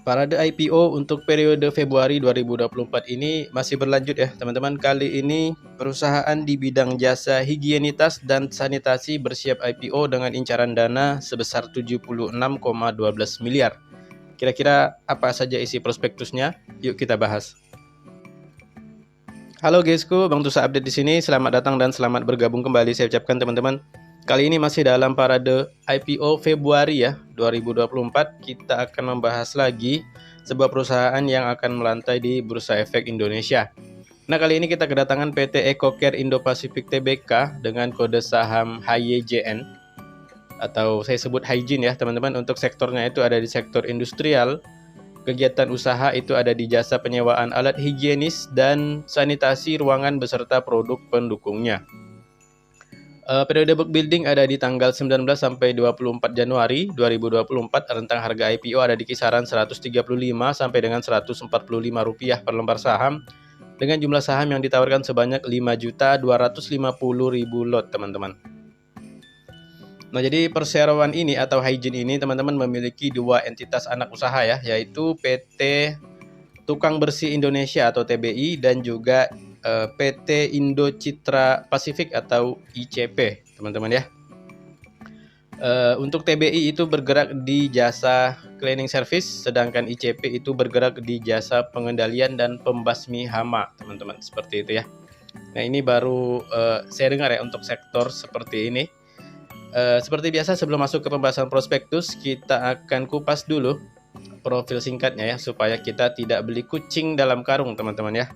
Parade IPO untuk periode Februari 2024 ini masih berlanjut ya teman-teman. Kali ini perusahaan di bidang jasa higienitas dan sanitasi bersiap IPO dengan incaran dana sebesar 76,12 miliar. Kira-kira apa saja isi prospektusnya? Yuk kita bahas. Halo guysku, Bang Tusa update di sini. Selamat datang dan selamat bergabung kembali saya ucapkan teman-teman. Kali ini masih dalam parade IPO Februari ya 2024. Kita akan membahas lagi sebuah perusahaan yang akan melantai di Bursa Efek Indonesia. Nah, kali ini kita kedatangan PT EcoCare Indo-Pacific Tbk dengan kode saham HYJN atau saya sebut Hygiene ya teman-teman. Untuk sektornya itu ada di sektor industrial. Kegiatan usaha itu ada di jasa penyewaan alat higienis dan sanitasi ruangan beserta produk pendukungnya. Periode book building ada di tanggal 19 sampai 24 Januari 2024. Rentang harga IPO ada di kisaran 135 sampai dengan 145 rupiah per lembar saham dengan jumlah saham yang ditawarkan sebanyak 5.250.000 lot teman-teman. Nah, jadi perseroan ini atau Hygiene ini teman-teman memiliki dua entitas anak usaha ya, yaitu PT Tukang Bersih Indonesia atau TBI dan juga PT Indo Citra Pasifik atau ICP teman-teman ya. Untuk TBI itu bergerak di jasa cleaning service, sedangkan ICP itu bergerak di jasa pengendalian dan pembasmi hama teman-teman, seperti itu ya. Nah, ini baru saya dengar ya untuk sektor seperti ini. Seperti biasa sebelum masuk ke pembahasan prospektus, kita akan kupas dulu profil singkatnya ya, supaya kita tidak beli kucing dalam karung teman-teman ya.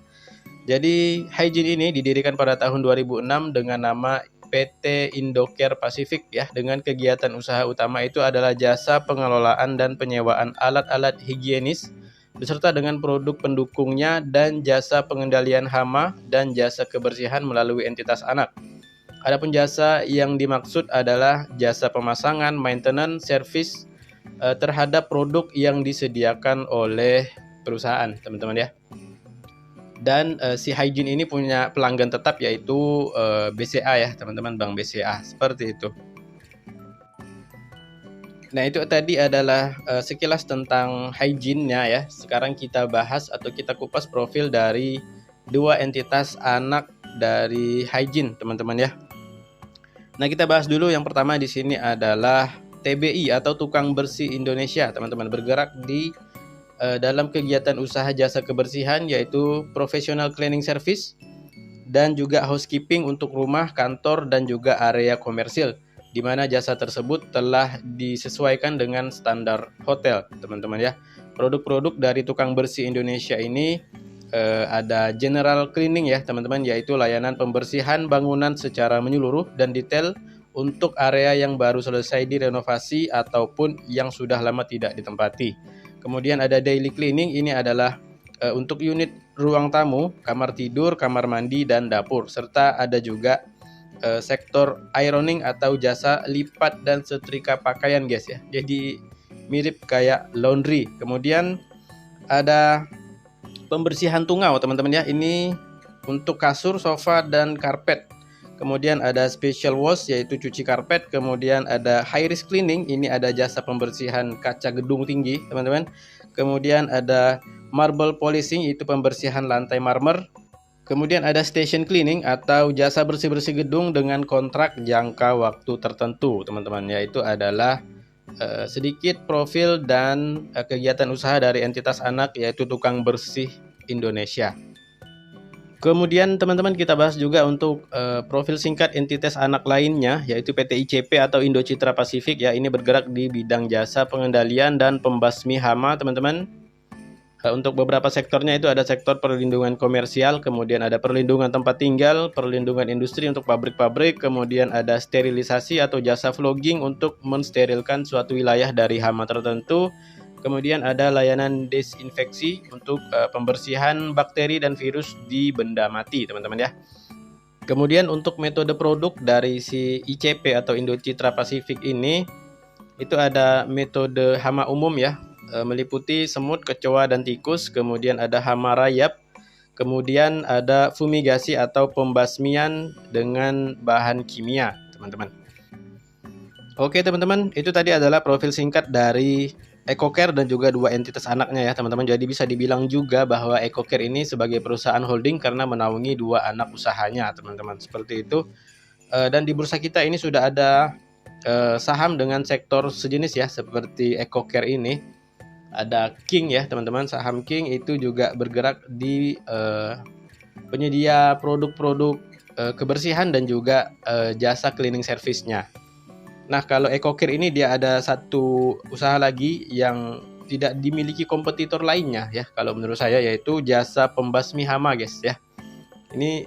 Jadi Hygiene ini didirikan pada tahun 2006 dengan nama PT Indocare Pacific ya, dengan kegiatan usaha utama itu adalah jasa pengelolaan dan penyewaan alat-alat higienis beserta dengan produk pendukungnya dan jasa pengendalian hama dan jasa kebersihan melalui entitas anak. Adapun jasa yang dimaksud adalah jasa pemasangan, maintenance, service terhadap produk yang disediakan oleh perusahaan teman-teman ya. Dan si Hygiene ini punya pelanggan tetap yaitu BCA ya teman-teman, Bank BCA, seperti itu. Nah, itu tadi adalah sekilas tentang Hygiene-nya ya. Sekarang kita bahas atau kita kupas profil dari dua entitas anak dari Hygiene teman-teman ya. Nah, kita bahas dulu yang pertama di sini adalah TBI atau Tukang Bersih Indonesia teman-teman, bergerak di dalam kegiatan usaha jasa kebersihan yaitu professional cleaning service dan juga housekeeping untuk rumah, kantor dan juga area komersil, di mana jasa tersebut telah disesuaikan dengan standar hotel teman-teman ya. Produk-produk dari Tukang Bersih Indonesia ini ada general cleaning ya teman-teman, yaitu layanan pembersihan bangunan secara menyeluruh dan detail untuk area yang baru selesai direnovasi ataupun yang sudah lama tidak ditempati. Kemudian ada daily cleaning, ini adalah untuk unit ruang tamu, kamar tidur, kamar mandi, dan dapur. Serta ada juga sektor ironing atau jasa lipat dan setrika pakaian guys ya. Jadi mirip kayak laundry. Kemudian ada pembersihan tungau teman-teman ya. Ini untuk kasur, sofa, dan karpet. Kemudian ada special wash yaitu cuci karpet. Kemudian ada high risk cleaning, ini ada jasa pembersihan kaca gedung tinggi teman-teman. Kemudian ada marble polishing, itu pembersihan lantai marmer. Kemudian ada station cleaning atau jasa bersih-bersih gedung dengan kontrak jangka waktu tertentu teman-teman, yaitu adalah sedikit profil dan kegiatan usaha dari entitas anak yaitu Tukang Bersih Indonesia. Kemudian teman-teman kita bahas juga untuk profil singkat entitas anak lainnya yaitu PT ICP atau Indo Citra Pasifik ya. Ini bergerak di bidang jasa pengendalian dan pembasmi hama teman-teman. Untuk beberapa sektornya itu ada sektor perlindungan komersial, kemudian ada perlindungan tempat tinggal, perlindungan industri untuk pabrik-pabrik, kemudian ada sterilisasi atau jasa vlogging untuk mensterilkan suatu wilayah dari hama tertentu. Kemudian ada layanan desinfeksi untuk pembersihan bakteri dan virus di benda mati teman-teman ya. Kemudian untuk metode produk dari si ICP atau Indo Citra Pasifik ini itu ada metode hama umum ya, meliputi semut, kecoa, dan tikus. Kemudian ada hama rayap. Kemudian ada fumigasi atau pembasmian dengan bahan kimia teman-teman. Oke teman-teman, itu tadi adalah profil singkat dari EcoCare dan juga dua entitas anaknya ya teman-teman. Jadi bisa dibilang juga bahwa EcoCare ini sebagai perusahaan holding karena menaungi dua anak usahanya teman-teman. Seperti itu. Dan di bursa kita ini sudah ada saham dengan sektor sejenis ya seperti EcoCare ini. Ada King ya teman-teman. Saham King itu juga bergerak di penyedia produk-produk kebersihan dan juga jasa cleaning service-nya. Nah, kalau EcoCare ini dia ada satu usaha lagi yang tidak dimiliki kompetitor lainnya ya, kalau menurut saya, yaitu jasa pembasmi hama guys ya. Ini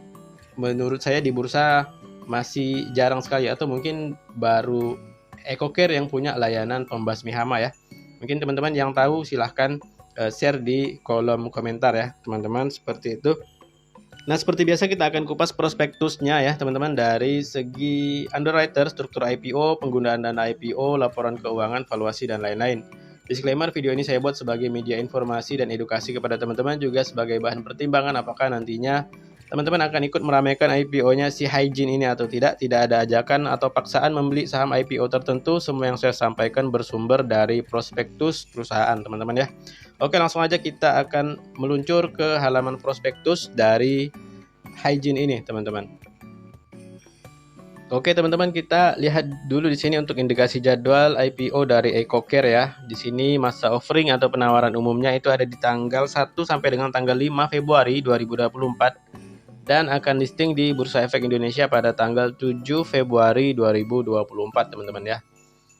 menurut saya di bursa masih jarang sekali, atau mungkin baru EcoCare yang punya layanan pembasmi hama ya. Mungkin teman-teman yang tahu silahkan share di kolom komentar ya teman-teman, seperti itu. Nah, seperti biasa kita akan kupas prospektusnya ya teman-teman, dari segi underwriter, struktur IPO, penggunaan dana IPO, laporan keuangan, valuasi, dan lain-lain. Disclaimer, video ini saya buat sebagai media informasi dan edukasi kepada teman-teman, juga sebagai bahan pertimbangan apakah nantinya teman-teman akan ikut meramaikan IPO-nya si Hygiene ini atau tidak. Tidak ada ajakan atau paksaan membeli saham IPO tertentu. Semua yang saya sampaikan bersumber dari prospektus perusahaan teman-teman ya. Oke, langsung aja kita akan meluncur ke halaman prospektus dari Hygiene ini, teman-teman. Oke, teman-teman, kita lihat dulu di sini untuk indikasi jadwal IPO dari EcoCare ya. Di sini masa offering atau penawaran umumnya itu ada di tanggal 1 sampai dengan tanggal 5 Februari 2024 dan akan listing di Bursa Efek Indonesia pada tanggal 7 Februari 2024, teman-teman ya.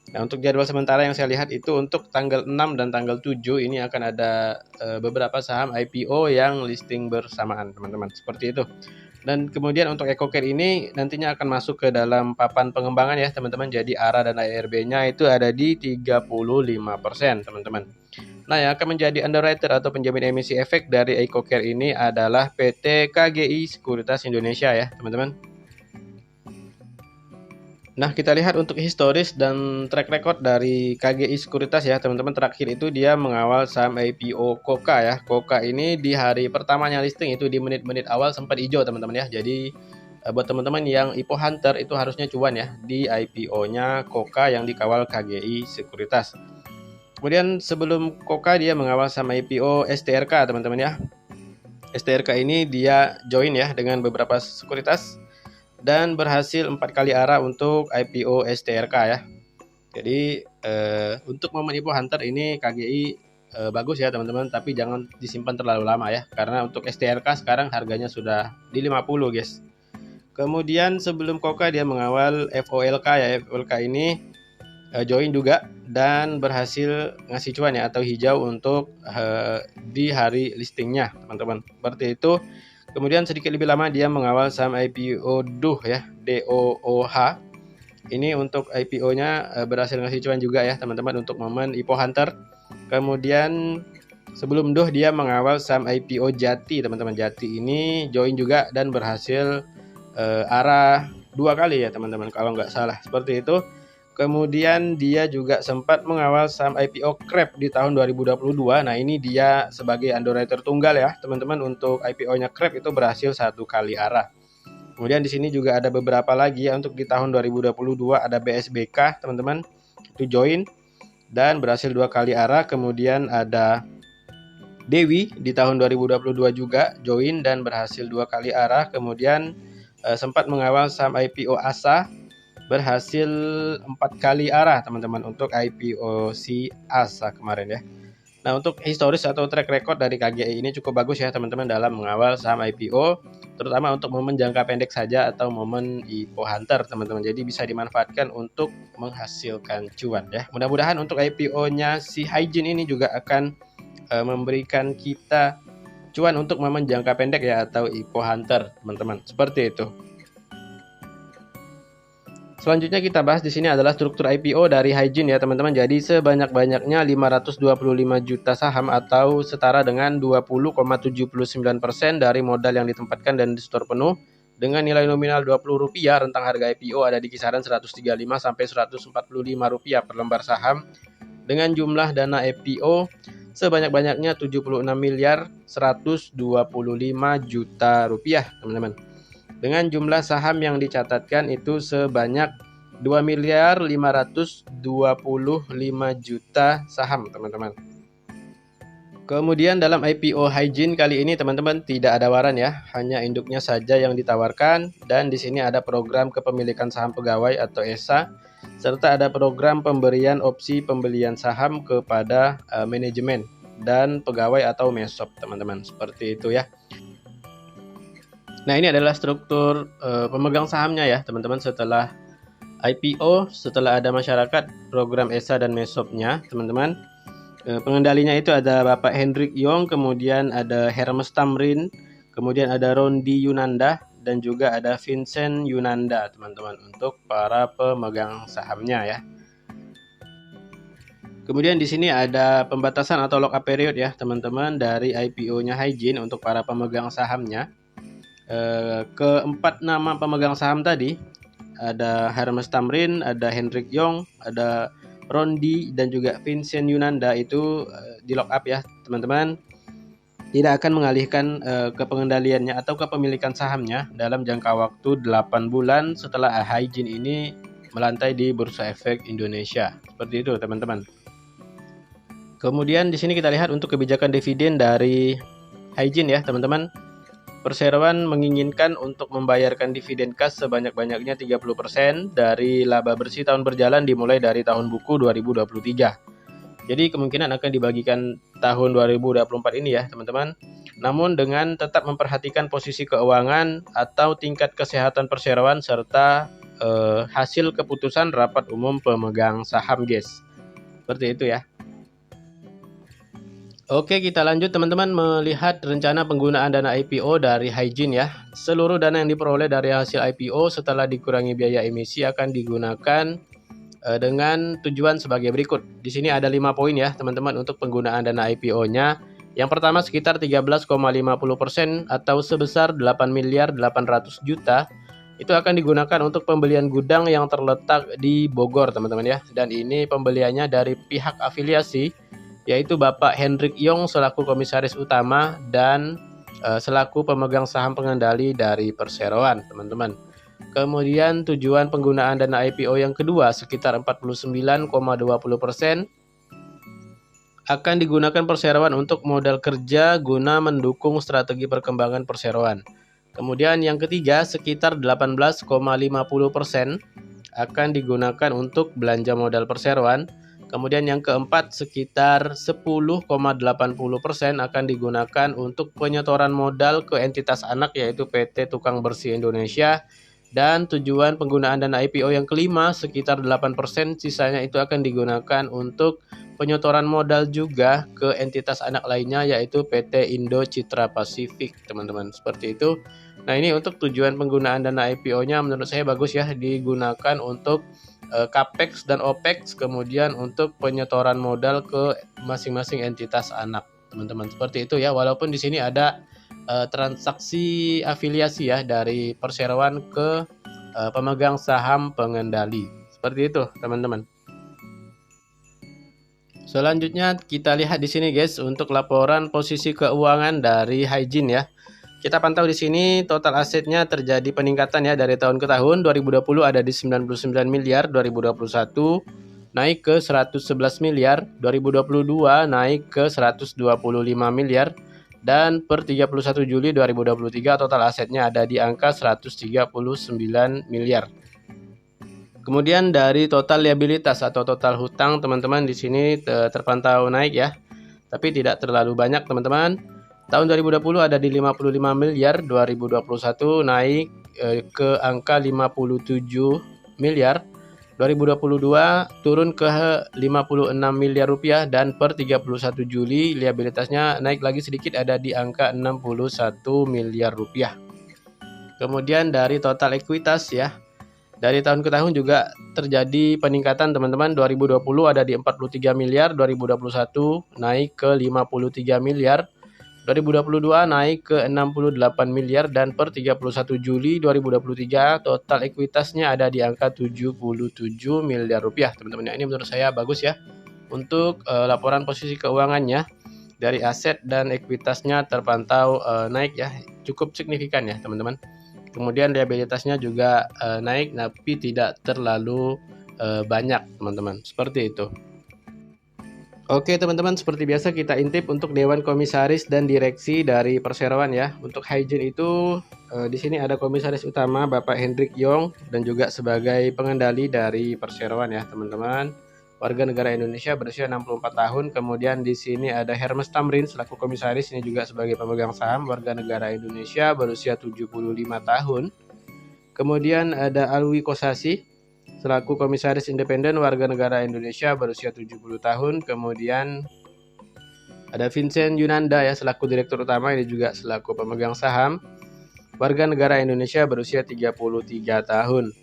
Nah, untuk jadwal sementara yang saya lihat itu untuk tanggal 6 dan tanggal 7 ini akan ada beberapa saham IPO yang listing bersamaan, teman-teman. Seperti itu. Dan kemudian untuk EcoCare ini nantinya akan masuk ke dalam papan pengembangan ya, teman-teman. Jadi ARA dan ARB-nya itu ada di 35%, teman-teman. Nah, yang akan menjadi underwriter atau penjamin emisi efek dari EcoCare ini adalah PT KGI Sekuritas Indonesia ya, teman-teman. Nah, kita lihat untuk historis dan track record dari KGI Sekuritas ya teman-teman. Terakhir itu dia mengawal saham IPO Koka ya. Koka ini di hari pertamanya listing itu di menit-menit awal sempat hijau teman-teman ya. Jadi buat teman-teman yang IPO Hunter itu harusnya cuan ya di IPO-nya Koka yang dikawal KGI Sekuritas. Kemudian sebelum Koka dia mengawal saham IPO STRK teman-teman ya. STRK ini dia join ya dengan beberapa sekuritas dan berhasil 4 kali ARA untuk IPO STRK ya. Jadi untuk momen IPO Hunter ini KGI bagus ya teman-teman, tapi jangan disimpan terlalu lama ya, karena untuk STRK sekarang harganya sudah di 50 guys. Kemudian sebelum Koka dia mengawal FOLK ya. FOLK ini join juga dan berhasil ngasih cuan ya atau hijau untuk di hari listingnya teman-teman. Seperti itu. Kemudian sedikit lebih lama dia mengawal saham IPO DOOH ya, DOOH. Ini untuk IPO-nya berhasil ngasih cuan juga ya teman-teman untuk momen IPO Hunter. Kemudian sebelum DOOH dia mengawal saham IPO Jati teman-teman. Jati ini join juga dan berhasil ARA 2 kali ya teman-teman kalau nggak salah, seperti itu. Kemudian dia juga sempat mengawal saham IPO Krep di tahun 2022. Nah, ini dia sebagai underwriter tunggal ya, teman-teman. Untuk IPO-nya Krep itu berhasil 1 kali ARA. Kemudian di sini juga ada beberapa lagi ya, untuk di tahun 2022 ada BSBK, teman-teman. Itu join dan berhasil 2 kali ARA. Kemudian ada Dewi di tahun 2022 juga join dan berhasil 2 kali ARA. Kemudian sempat mengawal saham IPO ASA, berhasil 4 kali ARA teman-teman untuk IPO si ASA kemarin ya. Nah, untuk historis atau track record dari KGI ini cukup bagus ya teman-teman dalam mengawal saham IPO, terutama untuk momen jangka pendek saja atau momen IPO Hunter teman-teman. Jadi bisa dimanfaatkan untuk menghasilkan cuan ya. Mudah-mudahan untuk IPO-nya si Hygiene ini juga akan memberikan kita cuan untuk momen jangka pendek ya atau IPO Hunter teman-teman. Seperti itu. Selanjutnya kita bahas di sini adalah struktur IPO dari Hygiene ya teman-teman. Jadi sebanyak-banyaknya 525 juta saham atau setara dengan 20,79% dari modal yang ditempatkan dan di store penuh dengan nilai nominal Rp20. Rentang harga IPO ada di kisaran Rp135 sampai Rp145 per lembar saham dengan jumlah dana IPO sebanyak-banyaknya 76 miliar 125 juta rupiah teman-teman. Dengan jumlah saham yang dicatatkan itu sebanyak 2 miliar 525 juta saham, teman-teman. Kemudian dalam IPO Hygiene kali ini teman-teman tidak ada waran ya, hanya induknya saja yang ditawarkan, dan di sini ada program kepemilikan saham pegawai atau ESA, serta ada program pemberian opsi pembelian saham kepada manajemen dan pegawai atau MESOP, teman-teman. Seperti itu ya. Nah, ini adalah struktur pemegang sahamnya ya, teman-teman, setelah IPO, setelah ada masyarakat, program ESA dan MESOP-nya, teman-teman. Pengendalinya itu ada Bapak Hendrik Yong, kemudian ada Hermes Tamrin, kemudian ada Rondi Yunanda, dan juga ada Vincent Yunanda, teman-teman, untuk para pemegang sahamnya ya. Kemudian di sini ada pembatasan atau lock up period ya, teman-teman, dari IPO-nya Hygiene untuk para pemegang sahamnya. Keempat nama pemegang saham tadi ada Hermes Tamrin, ada Hendrik Yong, ada Rondi, dan juga Vincent Yunanda itu di lock up ya, teman-teman. Tidak akan mengalihkan ke pengendaliannya atau kepemilikan sahamnya dalam jangka waktu 8 bulan setelah Hygiene ini melantai di Bursa Efek Indonesia. Seperti itu, teman-teman. Kemudian di sini kita lihat untuk kebijakan dividen dari Hygiene ya, teman-teman. Perseroan menginginkan untuk membayarkan dividen kas sebanyak-banyaknya 30% dari laba bersih tahun berjalan dimulai dari tahun buku 2023. Jadi kemungkinan akan dibagikan tahun 2024 ini ya, teman-teman. Namun dengan tetap memperhatikan posisi keuangan atau tingkat kesehatan perseroan serta hasil keputusan rapat umum pemegang saham, guys. Seperti itu ya. Oke, kita lanjut teman-teman melihat rencana penggunaan dana IPO dari Hygiene ya. Seluruh dana yang diperoleh dari hasil IPO setelah dikurangi biaya emisi akan digunakan dengan tujuan sebagai berikut. Di sini ada 5 poin ya teman-teman untuk penggunaan dana IPO-nya. Yang pertama sekitar 13,50% atau sebesar 8 miliar 800 juta itu akan digunakan untuk pembelian gudang yang terletak di Bogor, teman-teman ya. Dan ini pembeliannya dari pihak afiliasi, yaitu Bapak Hendrik Yong selaku komisaris utama dan selaku pemegang saham pengendali dari perseroan, teman-teman. Kemudian tujuan penggunaan dana IPO yang kedua sekitar 49,20% akan digunakan perseroan untuk modal kerja guna mendukung strategi perkembangan perseroan. Kemudian yang ketiga sekitar 18,50% akan digunakan untuk belanja modal perseroan. Kemudian yang keempat sekitar 10,80% akan digunakan untuk penyetoran modal ke entitas anak yaitu PT Tukang Bersih Indonesia. Dan tujuan penggunaan dana IPO yang kelima sekitar 8%, sisanya itu akan digunakan untuk penyetoran modal juga ke entitas anak lainnya yaitu PT Indo Citra Pasifik, teman-teman. Seperti itu. Nah, ini untuk tujuan penggunaan dana IPO-nya menurut saya bagus ya, digunakan untuk Capex dan Opex, kemudian untuk penyetoran modal ke masing-masing entitas anak, teman-teman. Seperti itu ya, walaupun di sini ada transaksi afiliasi ya dari perseroan ke pemegang saham pengendali. Seperti itu, teman-teman. Selanjutnya kita lihat di sini guys untuk laporan posisi keuangan dari Hygiene ya. Kita pantau di sini total asetnya terjadi peningkatan ya dari tahun ke tahun. 2020 ada di 99 miliar, 2021 naik ke 111 miliar, 2022 naik ke 125 miliar, dan per 31 Juli 2023 total asetnya ada di angka 139 miliar. Kemudian dari total liabilitas atau total hutang teman-teman di sini terpantau naik ya. Tapi tidak terlalu banyak teman-teman. Tahun 2020 ada di 55 miliar, 2021 naik ke angka 57 miliar, 2022 turun ke 56 miliar rupiah, dan per 31 Juli liabilitasnya naik lagi sedikit ada di angka 61 miliar rupiah. Kemudian dari total ekuitas ya, dari tahun ke tahun juga terjadi peningkatan teman-teman. 2020 ada di 43 miliar, 2021 naik ke 53 miliar, 2022 naik ke 68 miliar, dan per 31 Juli 2023 total ekuitasnya ada di angka 77 miliar rupiah teman-teman. Ini menurut saya bagus ya untuk laporan posisi keuangannya, dari aset dan ekuitasnya terpantau naik ya, cukup signifikan ya teman-teman. kemudian liabilitasnya juga naik tapi tidak terlalu banyak teman-teman, seperti itu. Oke teman-teman, seperti biasa kita intip untuk Dewan Komisaris dan Direksi dari Perseroan ya. Untuk Hygiene itu di sini ada Komisaris Utama Bapak Hendrik Yong dan juga sebagai pengendali dari Perseroan ya teman-teman. Warga negara Indonesia berusia 64 tahun. Kemudian di sini ada Hermes Tamrin selaku komisaris, ini juga sebagai pemegang saham, warga negara Indonesia berusia 75 tahun. Kemudian ada Alwi Kosasi selaku komisaris independen, warga negara Indonesia berusia 70 tahun. Kemudian ada Vincent Yunanda ya selaku direktur utama, ini juga selaku pemegang saham, warga negara Indonesia berusia 33 tahun.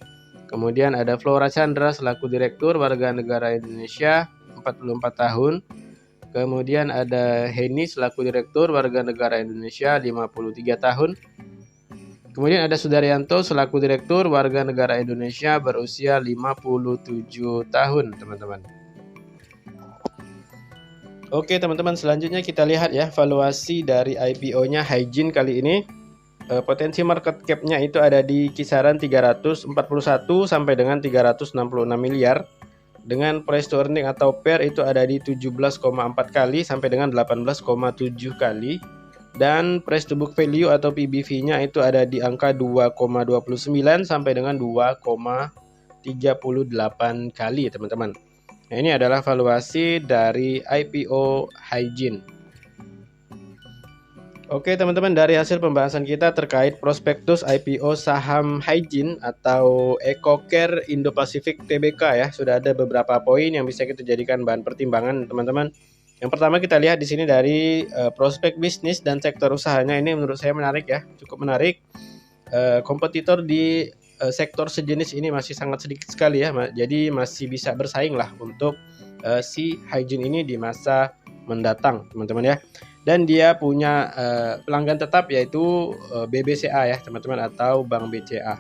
Kemudian ada Flora Chandra selaku direktur, warga negara Indonesia 44 tahun. Kemudian ada Heni selaku direktur, warga negara Indonesia 53 tahun. Kemudian ada Sudaryanto selaku direktur, warga negara Indonesia berusia 57 tahun, teman-teman. Oke, teman-teman, selanjutnya kita lihat ya valuasi dari IPO-nya Hygiene kali ini. Potensi market cap-nya itu ada di kisaran 341 sampai dengan 366 miliar. Dengan price to earning atau PER itu ada di 17,4 kali sampai dengan 18,7 kali. Dan price to book value atau PBV-nya itu ada di angka 2,29 sampai dengan 2,38 kali, teman-teman. Nah, ini adalah valuasi dari IPO Hygiene. Oke, teman-teman, dari hasil pembahasan kita terkait prospektus IPO saham Hygiene atau EcoCare Indo-Pacific Tbk ya, sudah ada beberapa poin yang bisa kita jadikan bahan pertimbangan, teman-teman. Yang pertama kita lihat di sini dari prospek bisnis dan sektor usahanya, ini menurut saya menarik ya, cukup menarik. Kompetitor di sektor sejenis ini masih sangat sedikit sekali ya, jadi masih bisa bersaing lah untuk si Hygiene ini di masa mendatang, teman-teman ya. Dan dia punya pelanggan tetap yaitu BBCA ya teman-teman, atau Bank BCA.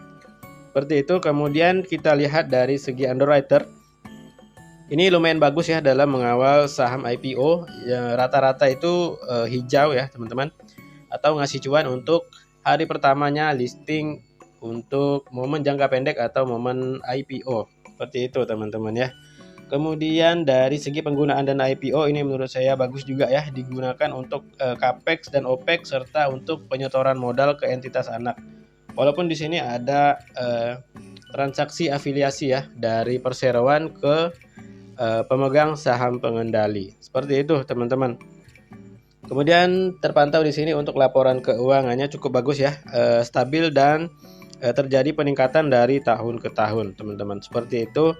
Seperti itu. Kemudian kita lihat dari segi underwriter. Ini lumayan bagus ya dalam mengawal saham IPO. Ya, rata-rata itu hijau ya teman-teman, atau ngasih cuan untuk hari pertamanya listing untuk momen jangka pendek atau momen IPO. Seperti itu teman-teman ya. Kemudian dari segi penggunaan dana IPO ini menurut saya bagus juga ya, digunakan untuk CAPEX dan OPEX serta untuk penyetoran modal ke entitas anak. Walaupun di sini ada transaksi afiliasi ya dari perseroan ke pemegang saham pengendali. Seperti itu teman-teman. Kemudian terpantau di sini untuk laporan keuangannya cukup bagus ya, stabil dan terjadi peningkatan dari tahun ke tahun, teman-teman. Seperti itu.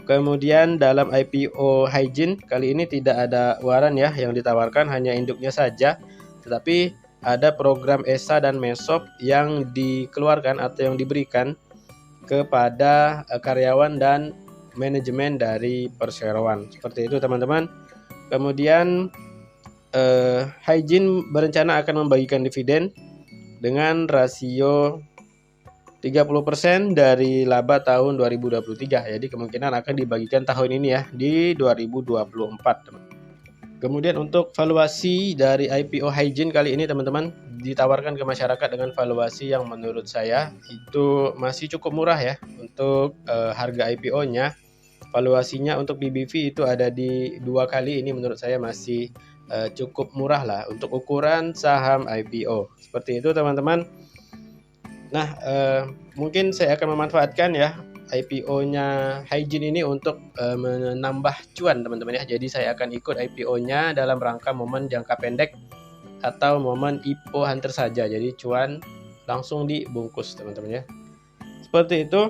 Kemudian dalam IPO Hygiene kali ini tidak ada waran ya yang ditawarkan, hanya induknya saja. Tetapi ada program ESA dan MESOP yang dikeluarkan atau yang diberikan kepada karyawan dan manajemen dari perseroan. Seperti itu teman-teman. Kemudian Hygiene berencana akan membagikan dividen dengan rasio 30% dari laba tahun 2023. Jadi kemungkinan akan dibagikan tahun ini ya, di 2024. Kemudian untuk valuasi dari IPO Hygiene kali ini teman-teman ditawarkan ke masyarakat dengan valuasi yang menurut saya itu masih cukup murah ya. Untuk harga IPO-nya, valuasinya untuk PBV itu ada di 2 kali. Ini menurut saya masih cukup murah lah untuk ukuran saham IPO. Seperti itu teman-teman. Nah, mungkin saya akan memanfaatkan ya IPO-nya Hygiene ini untuk menambah cuan teman-teman ya. Jadi saya akan ikut IPO-nya dalam rangka momen jangka pendek atau momen IPO hunter saja. Jadi cuan langsung dibungkus teman-teman ya. Seperti itu.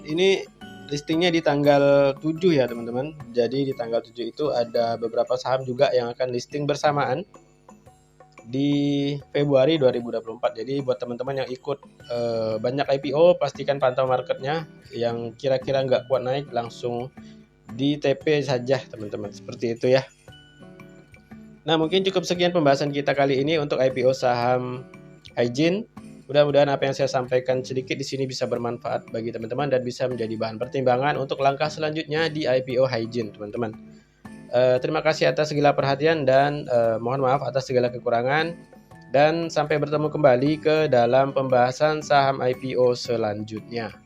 Ini listingnya di tanggal 7 ya teman-teman. Jadi di tanggal 7 itu ada beberapa saham juga yang akan listing bersamaan di Februari 2024. Jadi buat teman-teman yang ikut banyak IPO, pastikan pantau marketnya. Yang kira-kira nggak kuat naik langsung di TP saja teman-teman. Seperti itu ya. Nah, mungkin cukup sekian pembahasan kita kali ini untuk IPO saham Hygiene. Mudah-mudahan apa yang saya sampaikan sedikit di sini bisa bermanfaat bagi teman-teman dan bisa menjadi bahan pertimbangan untuk langkah selanjutnya di IPO Hygiene teman-teman. Terima kasih atas segala perhatian dan mohon maaf atas segala kekurangan. Dan sampai bertemu kembali ke dalam pembahasan saham IPO selanjutnya.